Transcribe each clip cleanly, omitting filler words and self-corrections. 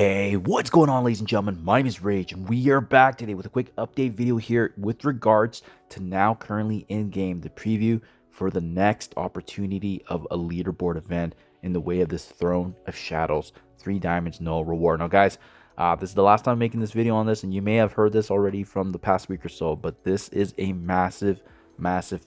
Hey, what's going on, ladies and gentlemen? My name is Rage, and we are back today with a quick update video here with regards to now currently in-game, the preview for the next opportunity of a leaderboard event in the way of this Throne of Shadows 3 Diamonds Knull reward. Now, guys, this is the last time I'm making this video on this, and you may have heard this already from the past week or so, but this is a massive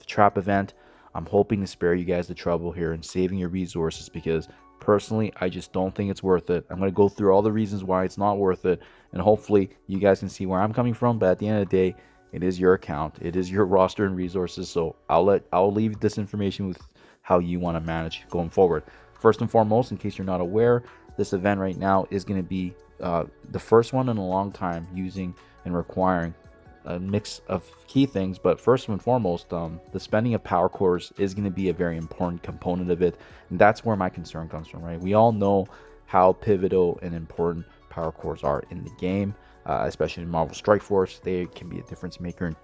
trap event. I'm hoping to spare you guys the trouble here and saving your resources because personally, I just don't think it's worth it. I'm going to go through all the reasons why it's not worth it, and hopefully you guys can see where I'm coming from. But at the end of the day, it is your account, it is your roster and resources, so I'll leave this information with how you want to manage going forward. First and foremost, in case you're not aware, this event right now is going to be the first one in a long time using and requiring a mix of key things. But first and foremost, the spending of power cores is going to be a very important component of it, and that's where my concern comes from, right? We all know how pivotal and important power cores are in the game, especially in Marvel Strike Force. They can be a difference maker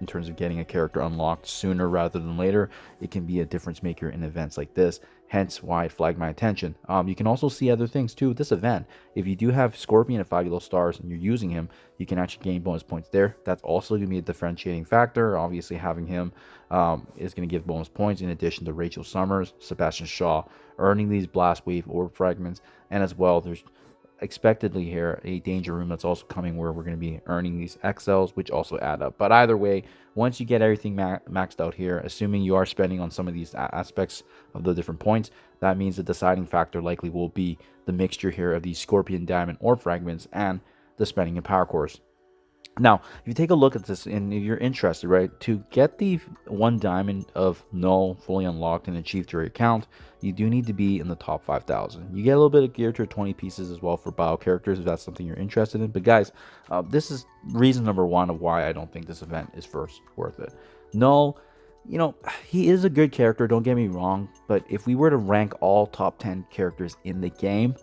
in terms of getting a character unlocked sooner rather than later. It can be a difference maker in events like this, hence why it flagged my attention. You can also see other things too with this event. If you do have Scorpion at 5 yellow stars and you're using him, you can actually gain bonus points there. That's also going to be a differentiating factor. Obviously, having him is going to give bonus points in addition to Rachel Summers, Sebastian Shaw, earning these Blast Wave orb fragments, and as well, there's expectedly here a danger room that's also coming where we're going to be earning these XLs, which also add up. But either way, once you get everything maxed out here, assuming you are spending on some of these aspects of the different points, that means the deciding factor likely will be the mixture here of these Scorpion Diamond orb fragments and the spending in power cores. Now, if you take a look at this and if you're interested, right, to get the 1 diamond of Knull fully unlocked and achieved to your account, you do need to be in the top 5,000. You get a little bit of gear to 20 pieces as well for bio characters if that's something you're interested in. But guys, this is reason number 1 of why I don't think this event is first worth it. Knull, you know, he is a good character, don't get me wrong, but if we were to rank all top 10 characters in the game,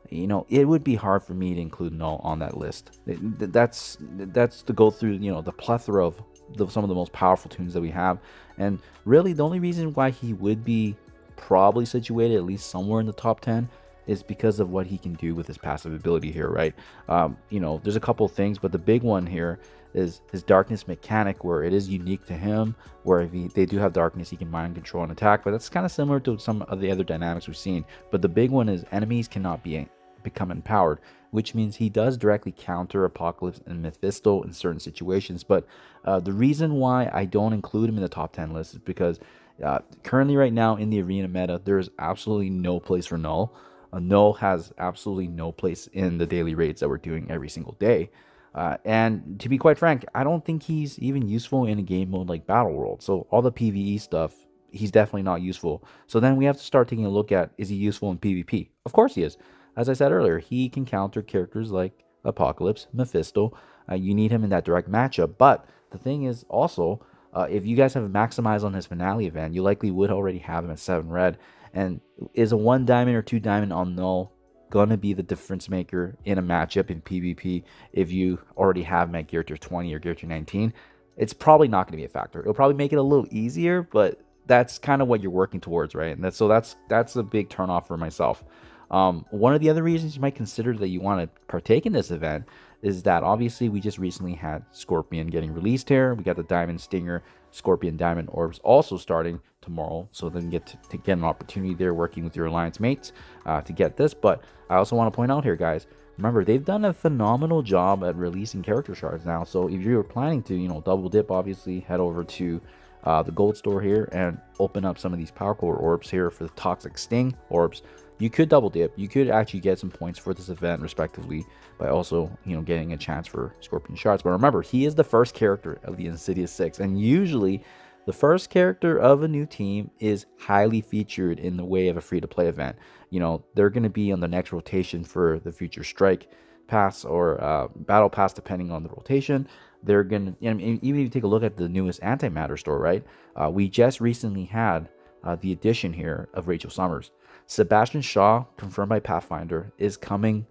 you know, it would be hard for me to include Knull on that list. That's to go through, you know, the plethora of some of the most powerful tunes that we have. And really, the only reason why he would be probably situated at least somewhere in the top 10 is because of what he can do with his passive ability here, right? You know, there's a couple of things, but the big one here is his darkness mechanic, where it is unique to him, where if they do have darkness, he can mind control and attack. But that's kind of similar to some of the other dynamics we've seen. But the big one is enemies cannot become empowered, which means he does directly counter Apocalypse and Mephisto in certain situations. But the reason why I don't include him in the top 10 list is because currently right now in the arena meta, there's absolutely no place for Knull. Knull has absolutely no place in the daily raids that we're doing every single day. And to be quite frank, I don't think he's even useful in a game mode like Battle World. So all the PvE stuff, he's definitely not useful. So then we have to start taking a look at, is he useful in PvP? Of course he is. As I said earlier, he can counter characters like Apocalypse, Mephisto. You need him in that direct matchup. But the thing is also, if you guys have maximized on his finale event, you likely would already have him at 7 red. And is a 1 diamond or 2 diamond on Knull gonna be the difference maker in a matchup in PvP if you already have him at gear tier 20 or gear tier 19? It's probably not going to be a factor. It'll probably make it a little easier, but that's kind of what you're working towards, right? And that's a big turnoff for myself. One of the other reasons you might consider that you want to partake in this event is that obviously we just recently had Scorpion getting released here. We got the Diamond Stinger, Scorpion Diamond Orbs also starting tomorrow. So then get to get an opportunity there working with your alliance mates to get this. But I also want to point out here, guys, remember, they've done a phenomenal job at releasing character shards now. So if you're planning to, you know, double dip, obviously head over to the gold store here and open up some of these power core orbs here for the Toxic Sting orbs. You could double dip. You could actually get some points for this event respectively by also, you know, getting a chance for Scorpion shards. But remember, he is the first character of the Insidious 6, and usually the first character of a new team is highly featured in the way of a free-to-play event. You know, they're going to be on the next rotation for the Future Strike Pass or Battle Pass, depending on the rotation. They're going to, even if you take a look at the newest Antimatter store, right? We just recently had the addition here of Rachel Summers. Sebastian Shaw, confirmed by Pathfinder, is coming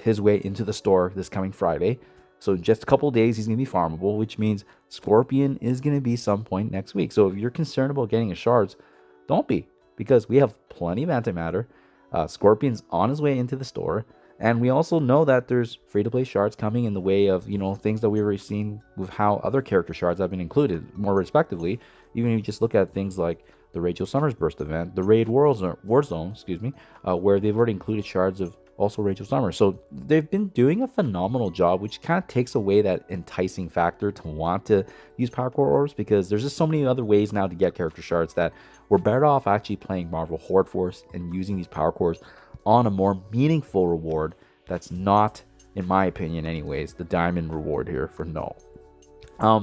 his way into the store this coming Friday. So in just a couple of days, he's going to be farmable, which means Scorpion is going to be some point next week. So if you're concerned about getting his shards, don't be, because we have plenty of antimatter. Scorpion's on his way into the store. And we also know that there's free-to-play shards coming in the way of, things that we've already seen with how other character shards have been included, more respectively. Even if you just look at things like the Rachel Summers Burst event, the Raid Warzone, where they've already included shards of also Rachel Summers. So they've been doing a phenomenal job, which kind of takes away that enticing factor to want to use Power Core orbs, because there's just so many other ways now to get character shards that we're better off actually playing Marvel Horde Force and using these Power Cores on a more meaningful reward that's not, in my opinion anyways, the diamond reward here for Knull.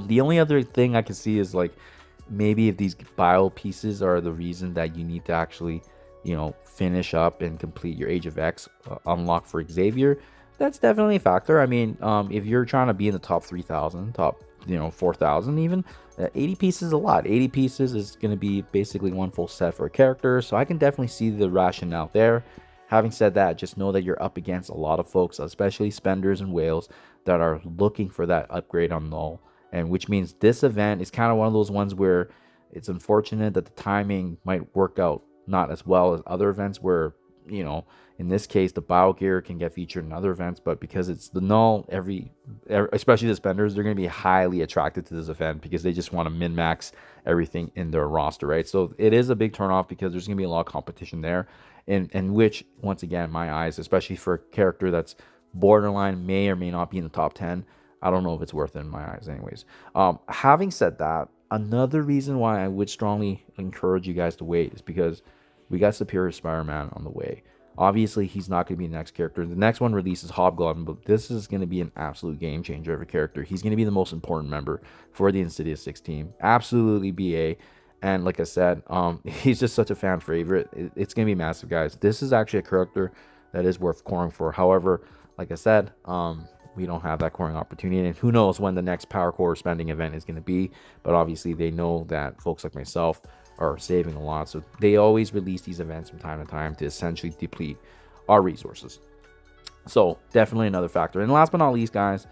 The only other thing I can see is like maybe if these bio pieces are the reason that you need to actually finish up and complete your Age of X unlock for Xavier. That's definitely a factor. I mean, if you're trying to be in the top 3,000, top 4,000 even, 80 pieces is a lot. 80 pieces is going to be basically one full set for a character, so I can definitely see the rationale there. Having said that, just know that you're up against a lot of folks, especially spenders and whales, that are looking for that upgrade on Knull, and which means this event is kind of one of those ones where it's unfortunate that the timing might work out not as well as other events where, in this case, the bio gear can get featured in other events, but because it's the Knull, especially the spenders, they're going to be highly attracted to this event because they just want to min-max everything in their roster, right? So it is a big turnoff because there's going to be a lot of competition there, in which, once again, my eyes, especially for a character that's borderline, may or may not be in the top 10, I don't know if it's worth it in my eyes anyways. Having said that, another reason why I would strongly encourage you guys to wait is because we got Superior Spider-Man on the way. Obviously, he's not going to be the next character. The next one releases Hobgoblin, but this is going to be an absolute game changer of a character. He's going to be the most important member for the Insidious 6 team. Absolutely BA. And like I said, he's just such a fan favorite. It's going to be massive, guys. This is actually a character that is worth coring for. However, like I said, we don't have that coring opportunity, and who knows when the next Power Core spending event is going to be. But obviously, they know that folks like myself are saving a lot, so they always release these events from time to time to essentially deplete our resources. So definitely another factor. And last but not least, guys,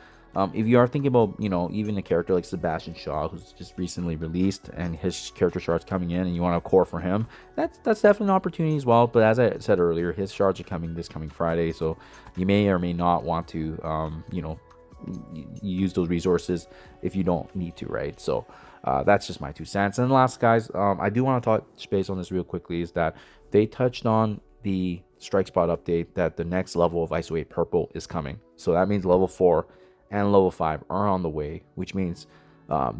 if you are thinking about even a character like Sebastian Shaw, who's just recently released and his character shards coming in, and you want to core for him, that's definitely an opportunity as well. But as I said earlier, his shards are coming this coming Friday, so you may or may not want to use those resources if you don't need to, right? So that's just my 2 cents. And last, guys, I do want to touch base on this real quickly, is that they touched on the strike spot update that the next level of ISO 8 purple is coming. So that means level 4 and level 5 are on the way, which means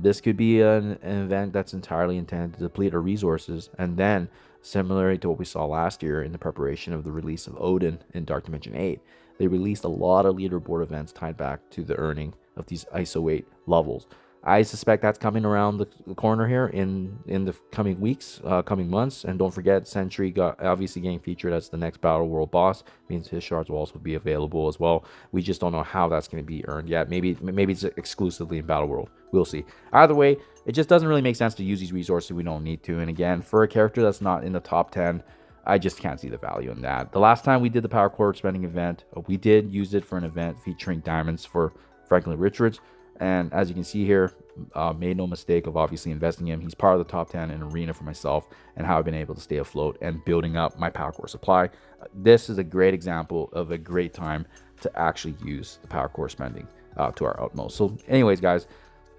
this could be an event that's entirely intended to deplete our resources. And then, similarly to what we saw last year in the preparation of the release of Odin in Dark Dimension 8, they released a lot of leaderboard events tied back to the earning of these ISO 8 levels. I suspect that's coming around the corner here in the coming weeks, coming months. And don't forget, Sentry got obviously getting featured as the next Battle World boss. Means his shards will also be available as well. We just don't know how that's going to be earned yet. Maybe it's exclusively in Battle World. We'll see. Either way, it just doesn't really make sense to use these resources. We don't need to. And again, for a character that's not in the top 10, I just can't see the value in that. The last time we did the Power Core spending event, we did use it for an event featuring diamonds for Franklin Richards. And as you can see here, made no mistake of obviously investing in him. He's part of the top 10 in Arena for myself, and how I've been able to stay afloat and building up my Power Core supply. This is a great example of a great time to actually use the Power Core spending to our utmost. So anyways, guys,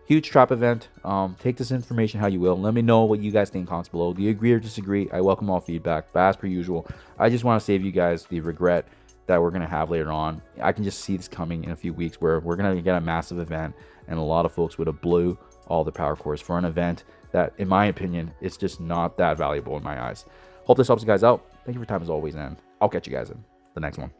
huge trap event. Take this information how you will. Let me know what you guys think in comments below. Do you agree or disagree? I welcome all feedback. But as per usual, I just want to save you guys the regret that we're going to have later on. I can just see this coming in a few weeks where we're going to get a massive event, and a lot of folks would have blew all the Power Cores for an event that, in my opinion, it's just not that valuable in my eyes. Hope this helps you guys out. Thank you for your time as always, and I'll catch you guys in the next one.